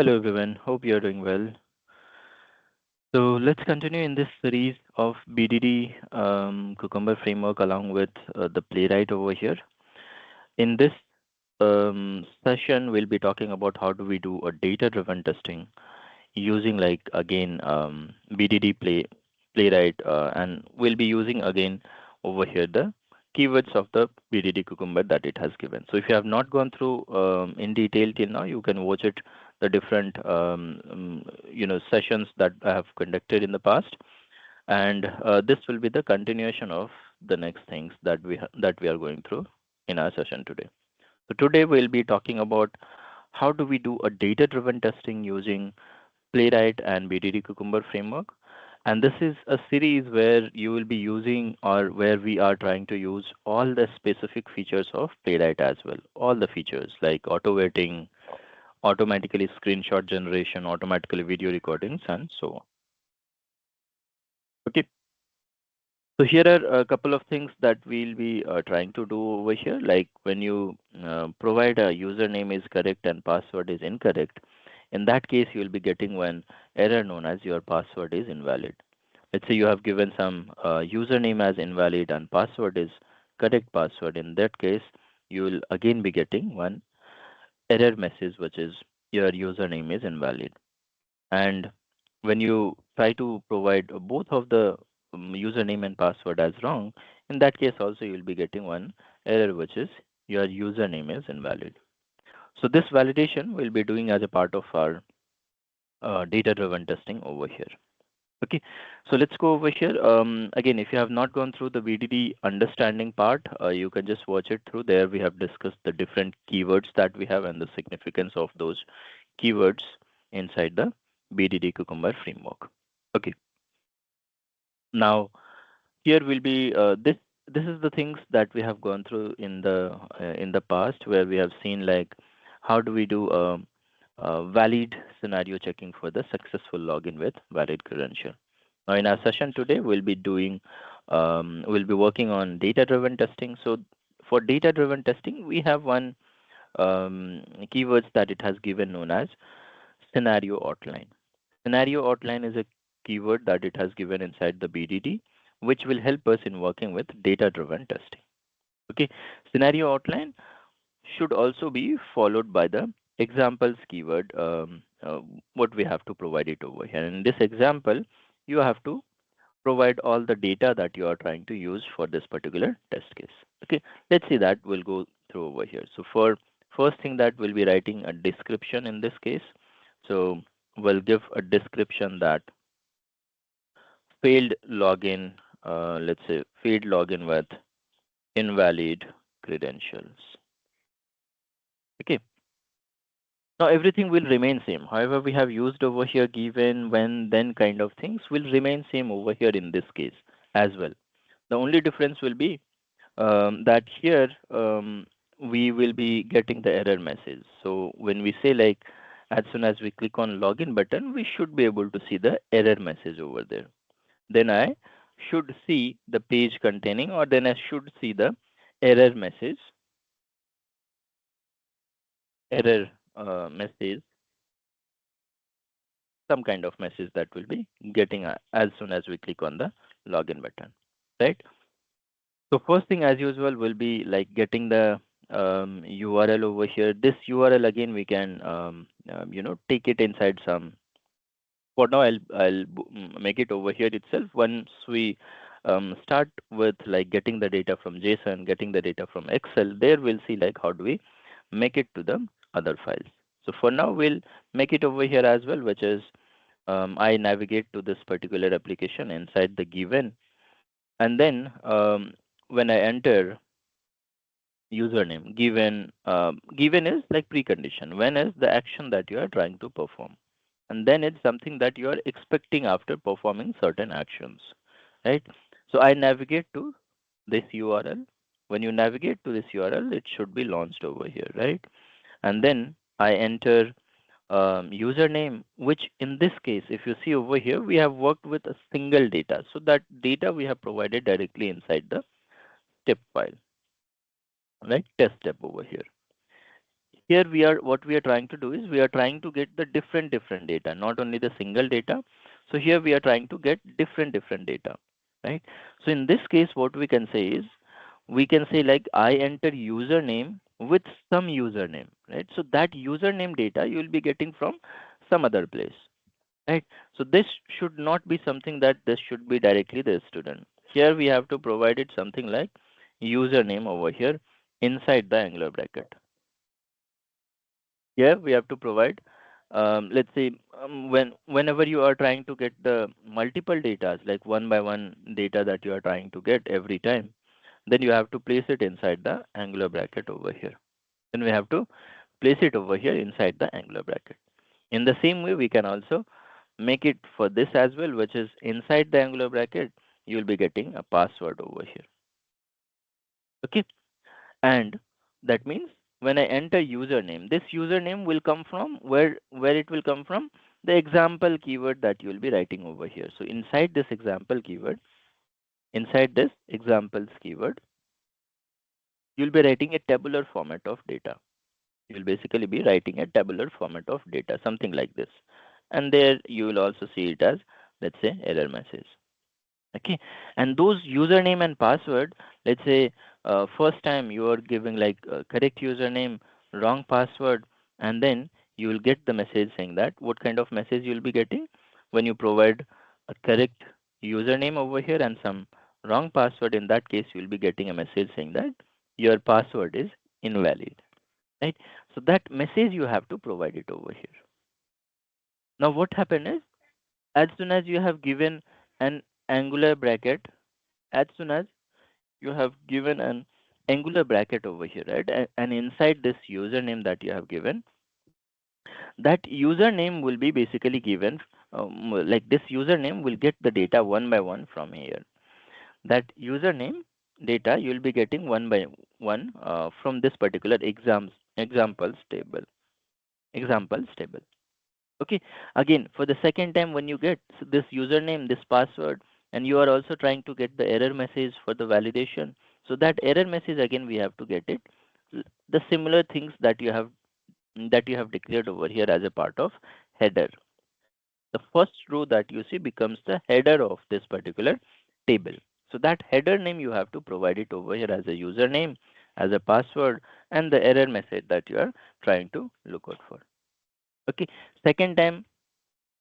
Hello everyone, hope you're doing well. So let's continue in this series of BDD Cucumber framework along with the playwright over here. In this session, we'll be talking about how do we do a data-driven testing using like again BDD playwright, and we'll be using again over here the keywords of the BDD Cucumber that it has given. So if you have not gone through in detail till now, you can watch it the different sessions that I have conducted in the past, and this will be the continuation of the next things that we are going through in our session today. So today we'll be talking about how do we do a data-driven testing using Playwright and BDD Cucumber framework. And this is a series where you will be using or where we are trying to use all the specific features of Playwright as well. All the features like auto weighting, automatically screenshot generation, automatically video recordings, and so on. Okay. So here are a couple of things that we'll be trying to do over here. Like when you provide a username is correct and password is incorrect, in that case you will be getting one error known as your password is invalid. Let's say you have given some username as invalid and password is correct password. In that case, you will again be getting one error message which is your username is invalid. And when you try to provide both of the username and password as wrong, in that case also you will be getting one error which is your username is invalid. So this validation we'll be doing as a part of our data driven testing over here. Okay, so let's go over here. Again, if you have not gone through the VDD understanding part, you can just watch it through. There we have discussed the different keywords that we have and the significance of those keywords inside the BDD Cucumber framework. Okay, now here will be this is the things that we have gone through in the past, where we have seen like how do we do valid scenario checking for the successful login with valid credential. Now in our session today we'll be working on data driven testing. So for data driven testing we have one keywords that it has given known as scenario outline. Scenario outline is a keyword that it has given inside the BDD, which will help us in working with data-driven testing. Okay, scenario outline should also be followed by the examples keyword, what we have to provide it over here. In this example, you have to provide all the data that you are trying to use for this particular test case. Okay, let's see that. We'll go through over here. So for first thing that we'll be writing a description in this case. So we'll give a description that failed login, let's say failed login with invalid credentials. Okay. Now everything will remain same. However, we have used over here given, when, then kind of things will remain same over here in this case as well. The only difference will be that here we will be getting the error message. So when we say like as soon as we click on login button, we should be able to see the error message over there. Then I should see the page containing, or then I should see the error message, error message, some kind of message that will be getting as soon as we click on the login button, right? So first thing as usual will be like getting the URL over here. This URL again we can take it inside some. For now I'll make it over here itself. Once we start with like getting the data from JSON, getting the data from Excel, there we'll see like how do we make it to the other files. So for now we'll make it over here as well, which is I navigate to this particular application inside the given, and then when I enter username, given is like precondition, when is the action that you are trying to perform, and then it's something that you are expecting after performing certain actions, right? So I navigate to this URL. When you navigate to this URL, it should be launched over here, right? And then I enter username, which in this case, if you see over here, we have worked with a single data. So that data we have provided directly inside the step file, right? Test step over here. Here we are, what we are trying to do is we are trying to get the different data, not only the single data. So here we are trying to get different data, right? So in this case, what we can say is, we can say like I enter username with some username, right? So that username data you will be getting from some other place, right? So this should not be something that this should be directly the student. Here we have to provide it something like username over here inside the angular bracket. Here we have to provide, let's say, whenever you are trying to get the multiple data, like one by one data that you are trying to get every time, then you have to place it inside the angular bracket over here. Then we have to place it over here inside the angular bracket. In the same way, we can also make it for this as well, which is inside the angular bracket, you will be getting a password over here. Okay. And that means when I enter username, this username will come from where it will come from, the example keyword that you will be writing over here. So inside this example keyword, inside this examples keyword, you'll be writing a tabular format of data. You'll basically be writing a tabular format of data, something like this. And there you will also see it as, let's say, error message. Okay. And those username and password, let's say first time you are giving like correct username, wrong password, and then you will get the message saying that what kind of message you will be getting when you provide a correct username over here and some wrong password. In that case, you will be getting a message saying that your password is invalid, right? So that message you have to provide it over here. Now what happened is, as soon as you have given an angular bracket, as soon as you have given an angular bracket over here, right? And inside this username that you have given, that username will be basically given, like this username will get the data one by one from here. That username data you will be getting one by one from this particular examples table. Examples table. Okay. Again, for the second time, when you get this username, this password, and you are also trying to get the error message for the validation, so that error message again we have to get it, the similar things that you have declared over here as a part of header. The first row that you see becomes the header of this particular table. So that header name you have to provide it over here as a username, as a password, and the error message that you are trying to look out for. Okay. Second time,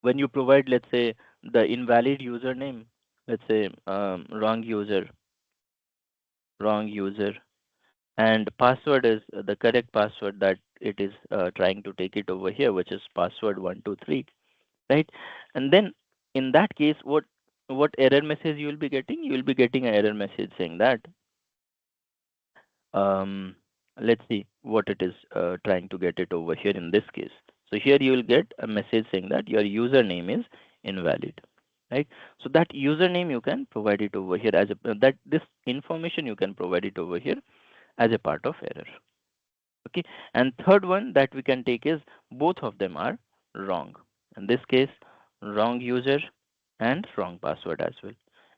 when you provide, let's say, the invalid username, let's say wrong user, and password is the correct password that it is trying to take it over here, which is password 123, right? And then in that case, what error message you will be getting? You will be getting an error message saying that, um, let's see what it is trying to get it over here in this case. So here you will get a message saying that your username is invalid, right? So that username you can provide it over here as a that this information you can provide it over here as a part of error. Okay. And third one that we can take is both of them are wrong. In this case, wrong user and wrong password as well.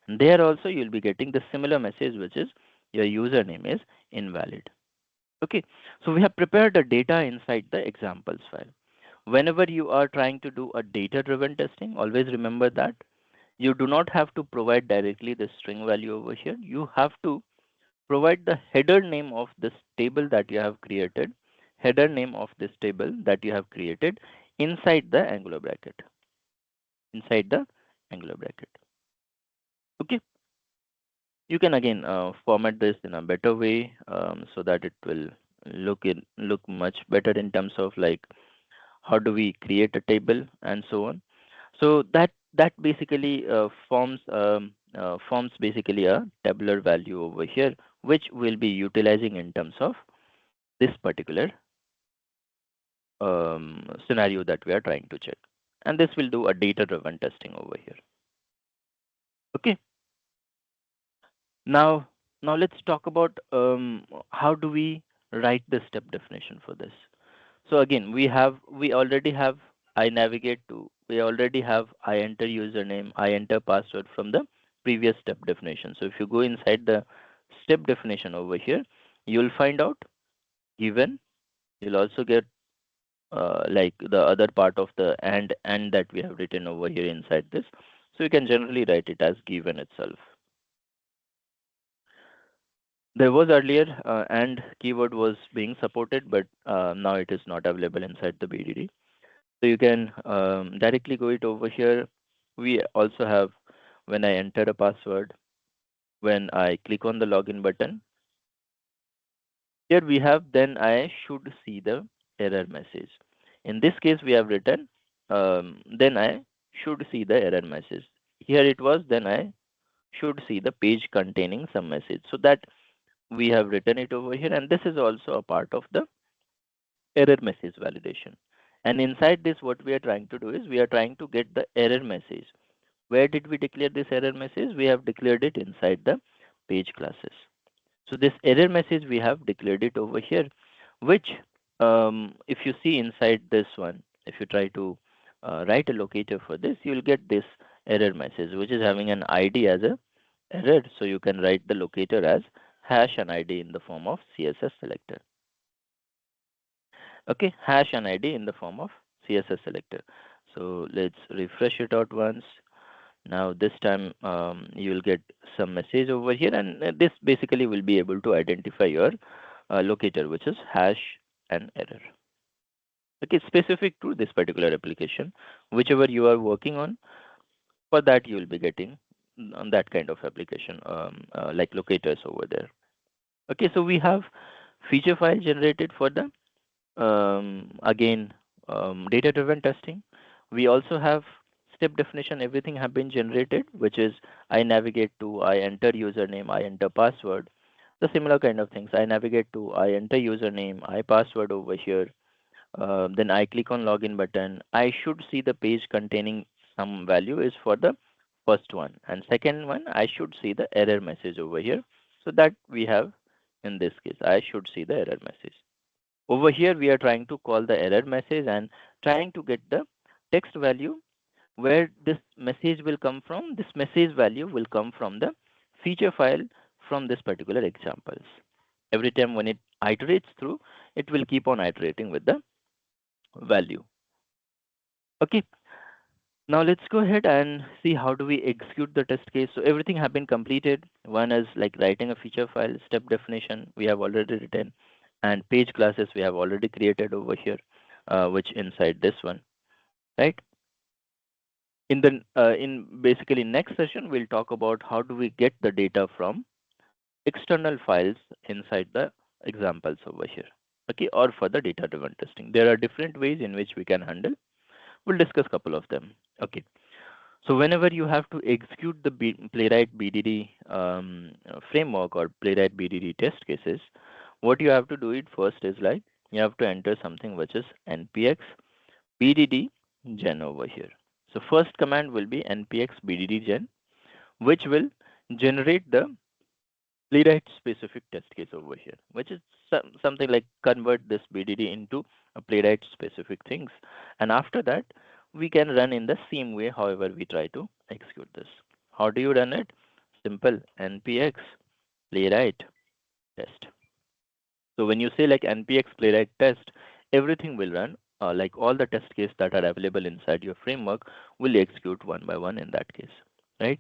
And there also you'll be getting the similar message, which is your username is invalid. Okay. So we have prepared the data inside the examples file. Whenever you are trying to do a data driven testing, always remember that you do not have to provide directly the string value over here. You have to provide the header name of this table that you have created, header name of this table that you have created inside the angular bracket, inside the angular bracket. Okay. You can again format this in a better way, so that it will look much better in terms of like how do we create a table and so on. So that basically forms basically a tabular value over here, which we'll be utilizing in terms of this particular scenario that we are trying to check. And this will do a data driven testing over here. Okay. Now, now let's talk about how do we write the step definition for this. So again, we already have I navigate to, we already have I enter username, I enter password from the previous step definition. So if you go inside the step definition over here, you'll find out given, You'll also get like the other part of the and that we have written over here inside this. So you can generally write it as given itself. There was earlier and keyword was being supported, but now it is not available inside the BDD. So you can directly go it over here. We also have when I enter a password, when I click on the login button, here we have then I should see the error message. In this case, we have written then I should see the error message. Here it was then I should see the page containing some message. So that we have written it over here, and this is also a part of the error message validation. And inside this, what we are trying to do is we are trying to get the error message. Where did we declare this error message? We have declared it inside the page classes. So this error message we have declared it over here, which if you see inside this one, if you try to write a locator for this, you will get this error message, which is having an ID as a error. So you can write the locator as hash and ID in the form of CSS selector. Okay, hash and ID in the form of CSS selector. So let's refresh it out once. Now this time you will get some message over here, and this basically will be able to identify your locator, which is hash and error. Okay, specific to this particular application, whichever you are working on, for that you will be getting on that kind of application, like locators over there. Okay, so we have feature file generated for the again data driven testing. We also have step definition, everything have been generated, which is I navigate to, I enter username, I enter password, the similar kind of things. I navigate to, I enter username, I password over here, then I click on login button. I should see the page containing some value is for the first one, and second one I should see the error message over here. So that we have in this case I should see the error message. Over here, we are trying to call the error message and trying to get the text value. Where this message will come from, this message value will come from the feature file from this particular examples. Every time when it iterates through, it will keep on iterating with the value. Okay, now let's go ahead and see how do we execute the test case. So everything have been completed. One is like writing a feature file, step definition we have already written, and page classes we have already created over here, which inside this one, right? In the in basically next session we'll talk about how do we get the data from external files inside the examples over here. Okay, or for the data driven testing. There are different ways in which we can handle. We'll discuss a couple of them. Okay. So whenever you have to execute the Playwright BDD framework or Playwright BDD test cases, what you have to do it first is like you have to enter something which is npx BDD gen over here. So first command will be npx BDD gen, which will generate the Playwright specific test case over here, which is something like convert this BDD into a Playwright specific things. And after that, we can run in the same way, however, we try to execute this. How do you run it? Simple npx Playwright test. So when you say like npx Playwright test, everything will run. Like all the test cases that are available inside your framework will execute one by one in that case, right?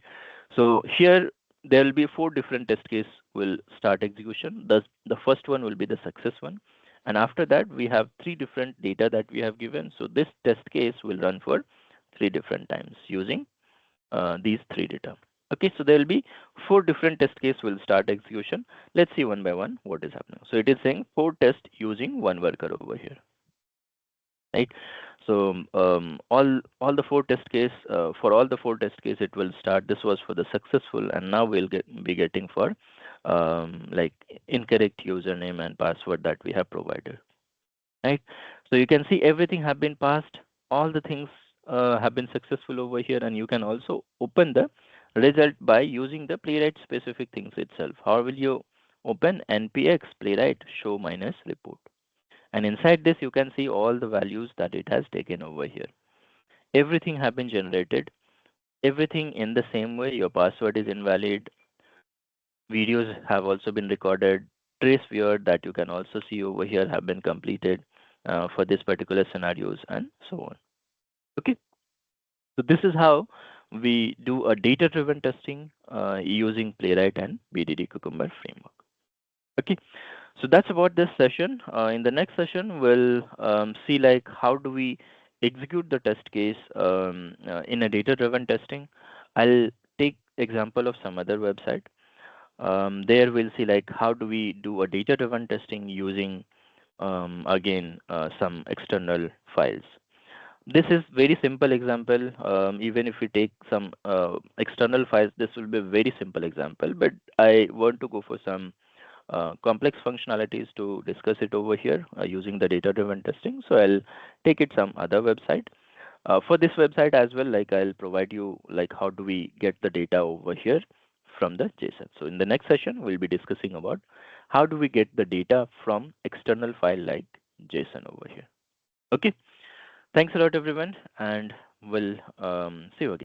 So here there will be four different test case will start execution. The first one will be the success one, and after that we have three different data that we have given. So this test case will run for three different times using these three data. Okay, so there will be four different test case will start execution. Let's see one by one what is happening. So it is saying four tests using one worker over here, right? So all the four test case for all the four test case it will start. This was for the successful, and now we'll be getting for like incorrect username and password that we have provided, right? So you can see everything have been passed, all the things have been successful over here, and you can also open the result by using the Playwright specific things itself. How will you open npx Playwright show minus report, and inside this you can see all the values that it has taken over here. Everything have been generated, everything in the same way. Your password is invalid, videos have also been recorded, trace where that you can also see over here have been completed for this particular scenarios and so on. Okay, so this is how we do a data-driven testing using Playwright and BDD Cucumber framework. Okay, so that's about this session. In the next session, we'll see like how do we execute the test case in a data-driven testing. I'll take example of some other website. There we'll see like how do we do a data-driven testing using again some external files. This is very simple example. Even if we take some external files, this will be a very simple example. But I want to go for some complex functionalities to discuss it over here using the data-driven testing. So I'll take it some other website. For this website as well, like I'll provide you like how do we get the data over here from the JSON. So in the next session, we'll be discussing about how do we get the data from external file like JSON over here. Okay. Thanks a lot, everyone, and we'll see you again.